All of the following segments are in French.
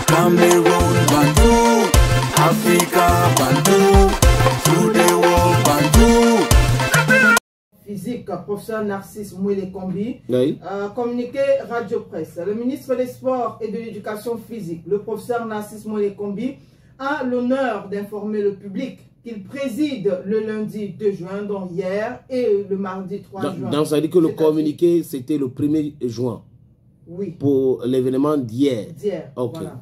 Cameroun, Bandou, Africa, Bandou, through the world, Bandou. Physique, professeur Narcisse Mouélé-Kombi, Oui. Communiqué Radio Presse. Le ministre des Sports et de l'Éducation physique, le professeur Narcisse Mouélé-Kombi, a l'honneur d'informer le public qu'il préside le lundi 2 juin, donc hier, et le mardi 3 juin. Donc ça veut dire que le communiqué, c'était le 1er juin. Oui. Pour l'événement d'hier. D'hier, ok. Voilà.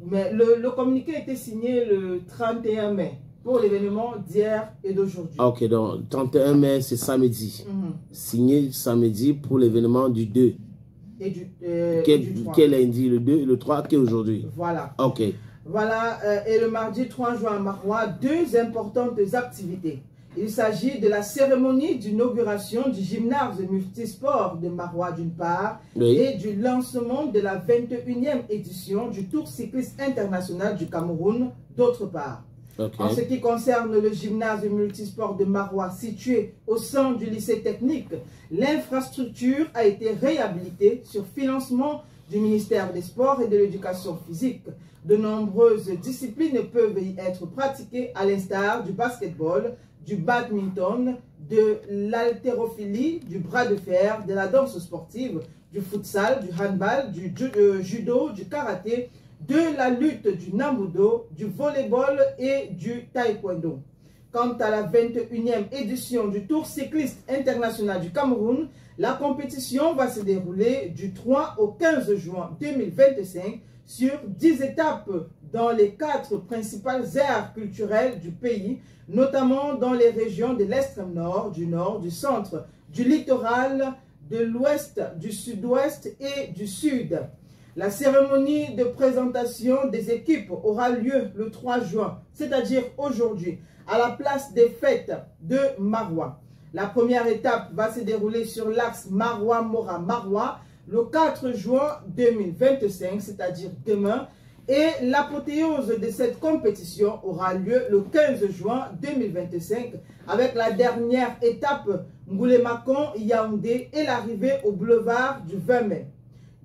Mais le communiqué a été signé le 31 mai pour l'événement d'hier et d'aujourd'hui. Ok, donc 31 mai, c'est samedi. Signé samedi pour l'événement du 2. Et du 3. Quel lundi, le 2 et le 3, qui est aujourd'hui? Voilà. Ok. Voilà, et le mardi 3 juin à Maroua, deux importantes activités. Il s'agit de la cérémonie d'inauguration du gymnase multisport de Maroua d'une part, oui, et du lancement de la 21e édition du Tour cycliste international du Cameroun d'autre part. Okay. En ce qui concerne le gymnase multisport de Maroua situé au sein du lycée technique, l'infrastructure a été réhabilitée sur financement du ministère des Sports et de l'Éducation physique. De nombreuses disciplines peuvent y être pratiquées à l'instar du basketball, du badminton, de l'haltérophilie, du bras de fer, de la danse sportive, du futsal, du handball, du judo, du karaté, de la lutte du nambudo, du volleyball et du taekwondo. Quant à la 21e édition du Tour cycliste international du Cameroun, la compétition va se dérouler du 3 au 15 juin 2025 sur 10 étapes dans les 4 principales aires culturelles du pays, notamment dans les régions de l'extrême nord, du centre, du littoral, de l'ouest, du sud-ouest et du sud. La cérémonie de présentation des équipes aura lieu le 3 juin, c'est-à-dire aujourd'hui, à la place des fêtes de Maroua. La première étape va se dérouler sur l'axe Maroua-Mora-Maroua le 4 juin 2025, c'est-à-dire demain. Et l'apothéose de cette compétition aura lieu le 15 juin 2025 avec la dernière étape Ngoulémakon-Yaoundé et l'arrivée au boulevard du 20 mai.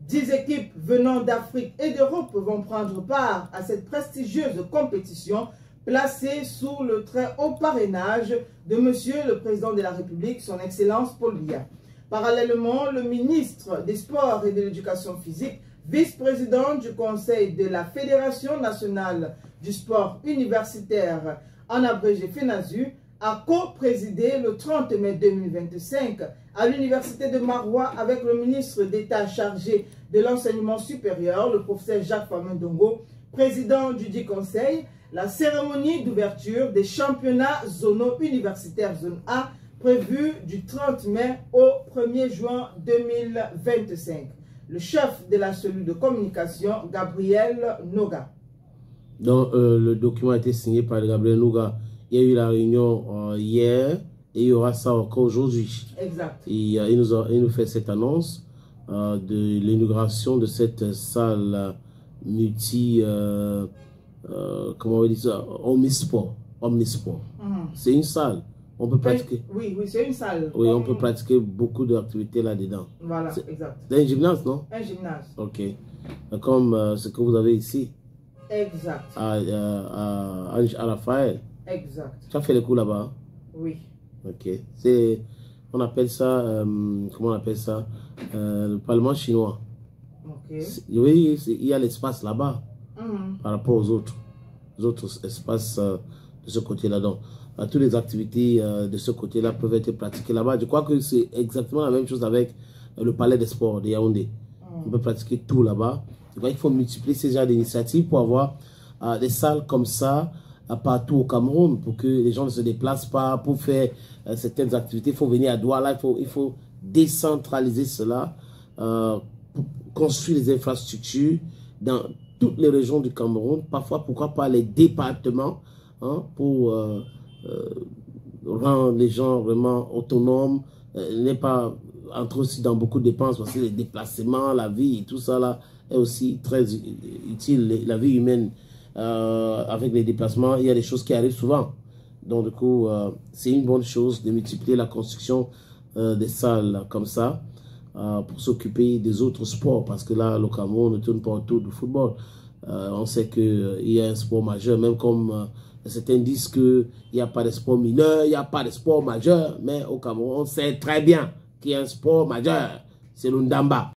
10 équipes venant d'Afrique et d'Europe vont prendre part à cette prestigieuse compétition placée sous le très haut parrainage de Monsieur le Président de la République, son Excellence Paul Biya. Parallèlement, le ministre des Sports et de l'Éducation physique, vice-président du Conseil de la Fédération nationale du sport universitaire, en abrégé FENASU, a co-présidé le 30 mai 2025 à l'Université de Maroua avec le ministre d'État chargé de l'enseignement supérieur, le professeur Jacques Famendongo, président du dit conseil, la cérémonie d'ouverture des championnats zonaux universitaires zone A prévue du 30 mai au 1er juin 2025. Le chef de la cellule de communication, Gabriel Noga. Donc, le document a été signé par Gabriel Noga. Il y a eu la réunion hier et il y aura ça encore aujourd'hui. Exact. Et, il nous fait cette annonce de l'inauguration de cette salle multi, comment on va dire ça, omnisport. C'est une salle. On peut pratiquer. Oui, c'est une salle. Oui, on peut pratiquer beaucoup d'activités là-dedans. Voilà, exact. C'est un gymnase, non? Un gymnase. Ok. Comme ce que vous avez ici. Exact. À Raphaël. Exact. Tu as fait les cours là-bas? Oui. Ok. On appelle ça, comment on appelle ça? Le Parlement chinois. Ok. Oui, il y a l'espace là-bas par rapport aux autres espaces de ce côté-là. Donc, toutes les activités de ce côté-là peuvent être pratiquées là-bas. Je crois que c'est exactement la même chose avec le Palais des Sports de Yaoundé. On peut pratiquer tout là-bas. Je crois qu'il faut multiplier ces genres d'initiatives pour avoir des salles comme ça partout au Cameroun, pour que les gens ne se déplacent pas pour faire certaines activités. Il faut venir à Douala, il faut décentraliser cela, pour construire les infrastructures dans toutes les régions du Cameroun, parfois pourquoi pas les départements, pour rendre les gens vraiment autonomes, n'est pas entrer aussi dans beaucoup de dépenses, parce que les déplacements, la vie et tout ça là est aussi très utile. La vie humaine, avec les déplacements, il y a des choses qui arrivent souvent. Donc du coup, c'est une bonne chose de multiplier la construction des salles comme ça, pour s'occuper des autres sports, parce que là, le Cameroun ne tourne pas autour du football. On sait qu'il y a un sport majeur, même comme certains disent qu'il n'y a pas de sport mineur, il n'y a pas de sport majeur, mais au Cameroun, on sait très bien qu'il y a un sport majeur, c'est l'Undamba.